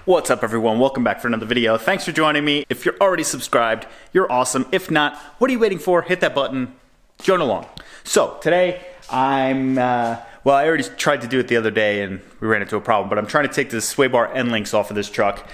What's up everyone, welcome back for another video. Thanks for joining me. If you're already subscribed, you're awesome. If not, what are you waiting for? Hit that button, join along. So today well, I already tried to do it the other day and we ran into a problem, but I'm trying to take the sway bar end links off of this truck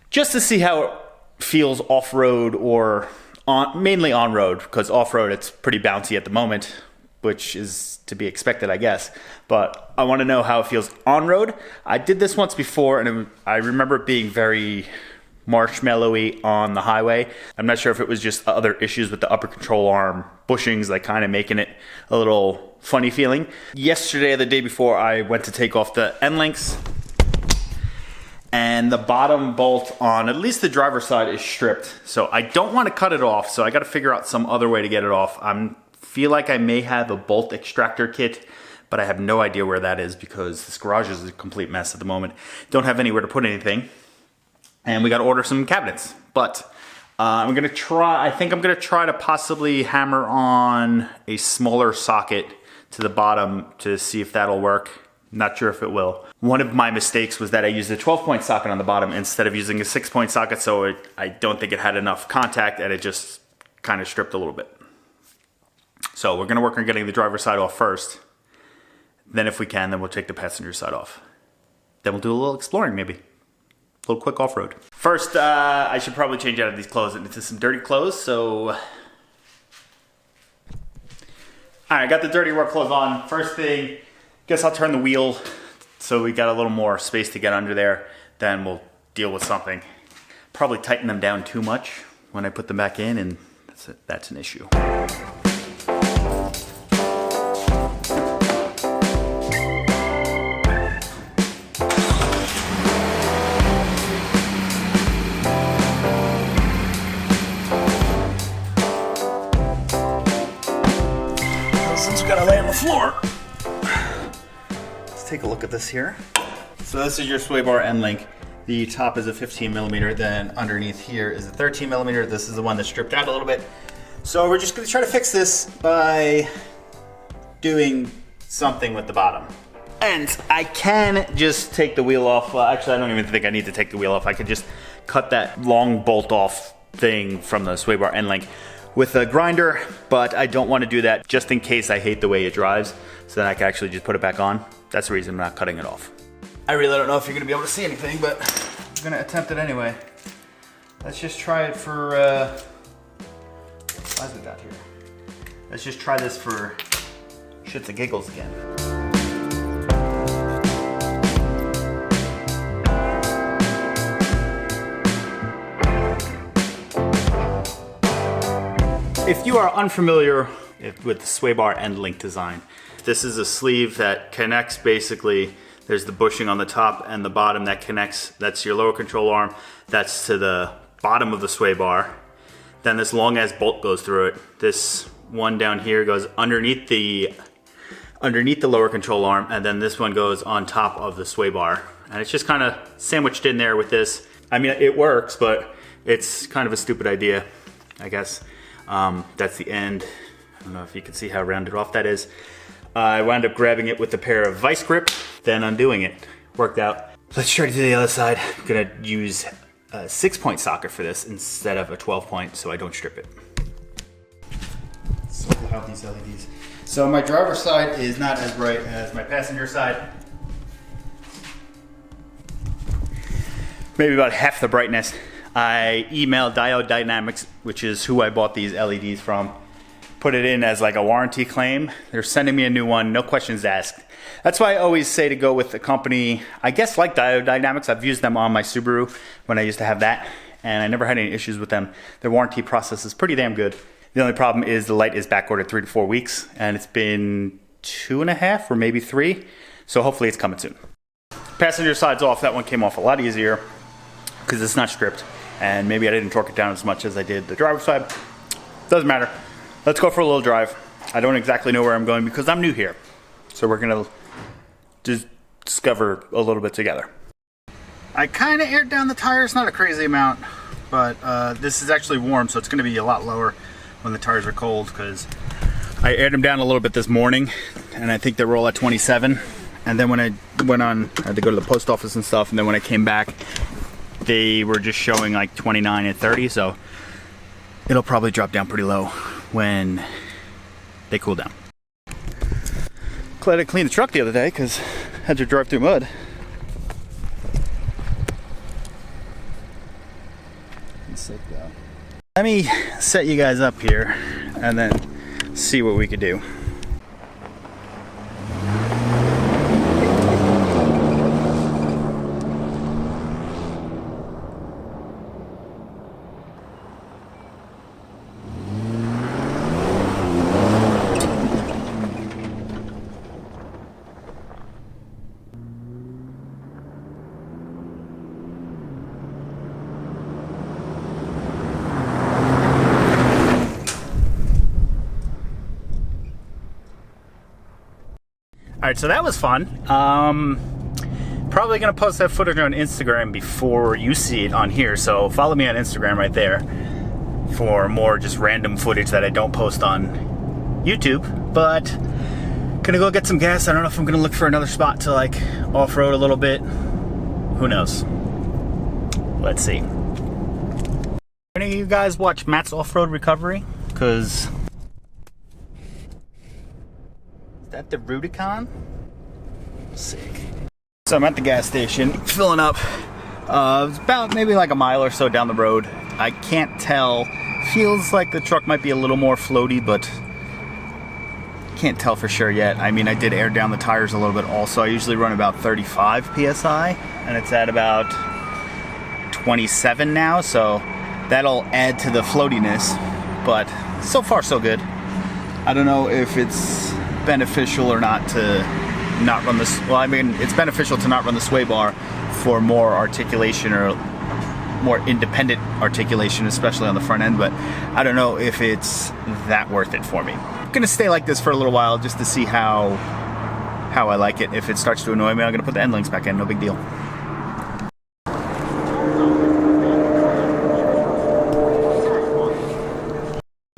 just to see how it feels off-road or mainly on-road, because off-road it's pretty bouncy at the moment, which is to be expected, I guess. But I want to know how it feels on-road. I did this once before, and I remember it being very marshmallowy on the highway. I'm not sure if it was just other issues with the upper control arm bushings, like kind of making it a little funny feeling. Yesterday or the day before, I went to take off the end links, and the bottom bolt on at least the driver's side is stripped. So I don't want to cut it off, so I got to figure out some other way to get it off. Feel like I may have a bolt extractor kit, but I have no idea where that is because this garage is a complete mess at the moment. Don't have anywhere to put anything, and we got to order some cabinets. But I think I'm gonna try to possibly hammer on a smaller socket to the bottom to see if that'll work. Not sure if it will. One of my mistakes was that I used a 12-point socket on the bottom instead of using a 6-point socket, so I don't think it had enough contact, and it just kind of stripped a little bit. So we're gonna work on getting the driver's side off first. Then if we can, then we'll take the passenger side off. Then we'll do a little exploring maybe. A little quick off-road. First, I should probably change out of these clothes into some dirty clothes, so. All right, I got the dirty work clothes on. First thing, guess I'll turn the wheel so we got a little more space to get under there. Then we'll deal with something. Probably tighten them down too much when I put them back in, and that's an issue. Gotta lay on the floor. Let's take a look at this here. So this is your sway bar end link. The top is a 15mm, then underneath here is a 13mm. This is the one that's stripped out a little bit. So we're just gonna try to fix this by doing something with the bottom. And I can just take the wheel off. Well, actually, I don't even think I need to take the wheel off. I could just cut that long bolt off thing from the sway bar end link with a grinder, but I don't want to do that just in case I hate the way it drives, so then I can actually just put it back on. That's the reason I'm not cutting it off. I really don't know if you're gonna be able to see anything, but I'm gonna attempt it anyway. Let's just try it for, why is it down here? Let's just try this for shits and giggles again. If you are unfamiliar with the sway bar end link design, this is a sleeve that connects basically, there's the bushing on the top and the bottom that connects, that's your lower control arm, that's to the bottom of the sway bar. Then this long ass bolt goes through it. This one down here goes underneath the lower control arm, and then this one goes on top of the sway bar. And it's just kind of sandwiched in there with this. I mean, it works, but it's kind of a stupid idea, I guess. That's the end. I don't know if you can see how rounded off that is. I wound up grabbing it with a pair of vice grip, then undoing it. Worked out. Let's try to do the other side. I'm gonna use a 6-point socket for this instead of a 12-point so I don't strip it. So we'll have these LEDs. So my driver's side is not as bright as my passenger side. Maybe about half the brightness. I emailed Diode Dynamics, which is who I bought these LEDs from, put it in as like a warranty claim. They're sending me a new one, no questions asked. That's why I always say to go with a company, I guess like Diode Dynamics. I've used them on my Subaru when I used to have that, and I never had any issues with them. Their warranty process is pretty damn good. The only problem is the light is backordered 3 to 4 weeks, and it's been 2.5 or maybe 3, so hopefully it's coming soon. Passenger side's off. That one came off a lot easier because it's not stripped. And maybe I didn't torque it down as much as I did the driver's side. Doesn't matter. Let's go for a little drive. I don't exactly know where I'm going because I'm new here. So we're gonna just discover a little bit together. I kind of aired down the tires, not a crazy amount, but this is actually warm, so it's gonna be a lot lower when the tires are cold, because I aired them down a little bit this morning, and I think they were all at 27. And then when I went on, I had to go to the post office and stuff, and then when I came back, they were just showing like 29 and 30, so it'll probably drop down pretty low when they cool down. Glad I cleaned the truck the other day because I had to drive through mud. Sick though. Let me set you guys up here and then see what we could do. All right, so that was fun. Probably gonna post that footage on Instagram before you see it on here, so follow me on Instagram right there for more just random footage that I don't post on YouTube. But gonna go get some gas. I don't know if I'm gonna look for another spot to like off-road a little bit. Who knows? Let's see. Any of you guys watch Matt's Off-Road Recovery? Because that the Rubicon? Sick. So I'm at the gas station filling up. It's about maybe like a mile or so down the road. I can't tell. Feels like the truck might be a little more floaty, but can't tell for sure yet. I mean, I did air down the tires a little bit also. I usually run about 35 PSI and it's at about 27 now, so that'll add to the floatiness, but so far so good. I don't know if it's beneficial or not to not run this. Well, I mean, it's beneficial to not run the sway bar for more articulation or more independent articulation, especially on the front end, but I don't know if it's that worth it for me. I'm gonna stay like this for a little while just to see how I like it. If it starts to annoy me, I'm gonna put the end links back in, no big deal.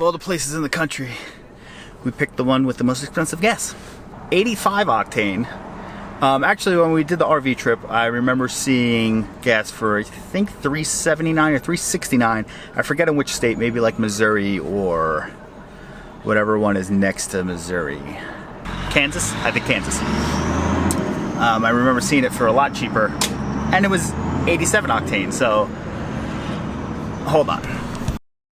Of all the places in the country, we picked the one with the most expensive gas. 85 octane. Actually, when we did the RV trip, I remember seeing gas for, I think, $3.79 or $3.69. I forget in which state, maybe like Missouri or whatever one is next to Missouri. Kansas? I think Kansas. I remember seeing it for a lot cheaper, and it was 87 octane, so hold on.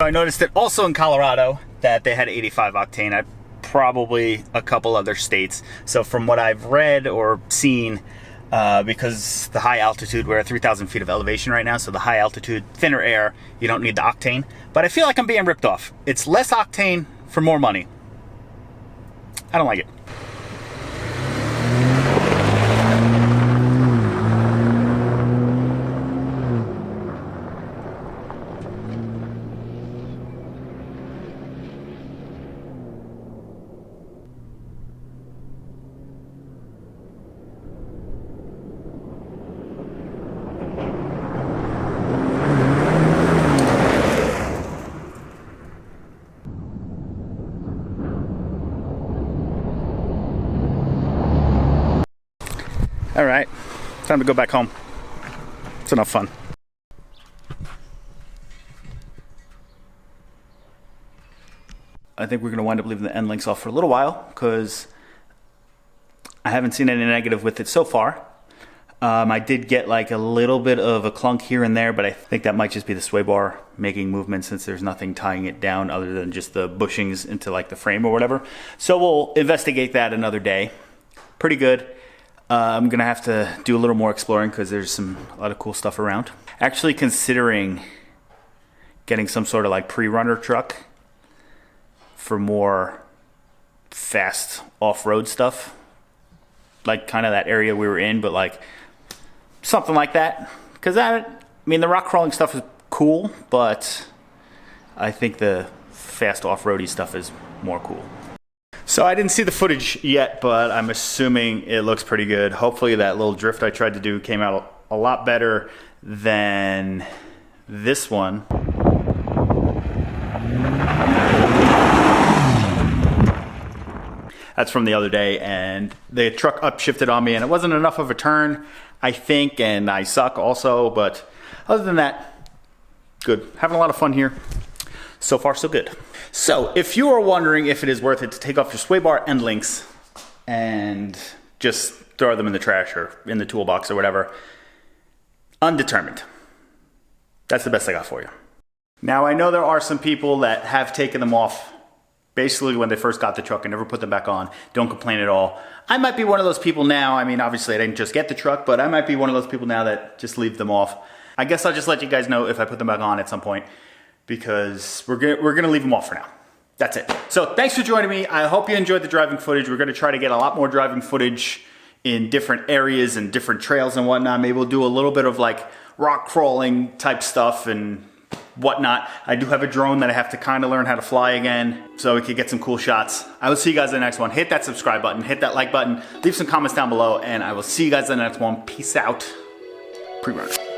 I noticed it also in Colorado that they had 85 octane. Probably a couple other states. So from what I've read or seen, because the high altitude, we're at 3,000 feet of elevation right now, so the high altitude, thinner air, you don't need the octane. But I feel like I'm being ripped off. It's less octane for more money. I don't like it. All right, time to go back home. It's enough fun. I think we're gonna wind up leaving the end links off for a little while because I haven't seen any negative with it so far. I did get like a little bit of a clunk here and there, but I think that might just be the sway bar making movement since there's nothing tying it down other than just the bushings into like the frame or whatever. So we'll investigate that another day. Pretty good. I'm gonna have to do a little more exploring because there's a lot of cool stuff around. Actually considering getting some sort of like pre-runner truck for more fast off-road stuff. Like kind of that area we were in, but like something like that. Because I mean, the rock crawling stuff is cool, but I think the fast off-roady stuff is more cool. So I didn't see the footage yet, but I'm assuming it looks pretty good. Hopefully that little drift I tried to do came out a lot better than this one. That's from the other day, and the truck upshifted on me, and it wasn't enough of a turn, I think, and I suck also, but other than that, good. Having a lot of fun here. So far, so good. So if you are wondering if it is worth it to take off your sway bar end links and just throw them in the trash or in the toolbox or whatever, undetermined. That's the best I got for you. Now, I know there are some people that have taken them off basically when they first got the truck and never put them back on. Don't complain at all. I might be one of those people now. I mean, obviously I didn't just get the truck, but I might be one of those people now that just leave them off. I guess I'll just let you guys know if I put them back on at some point, because we're gonna leave them off for now. That's it. So thanks for joining me. I hope you enjoyed the driving footage. We're gonna try to get a lot more driving footage in different areas and different trails and whatnot. Maybe we'll do a little bit of like rock crawling type stuff and whatnot. I do have a drone that I have to kind of learn how to fly again so we could get some cool shots. I will see you guys in the next one. Hit that subscribe button, hit that like button, leave some comments down below, and I will see you guys in the next one. Peace out. Pre-burner.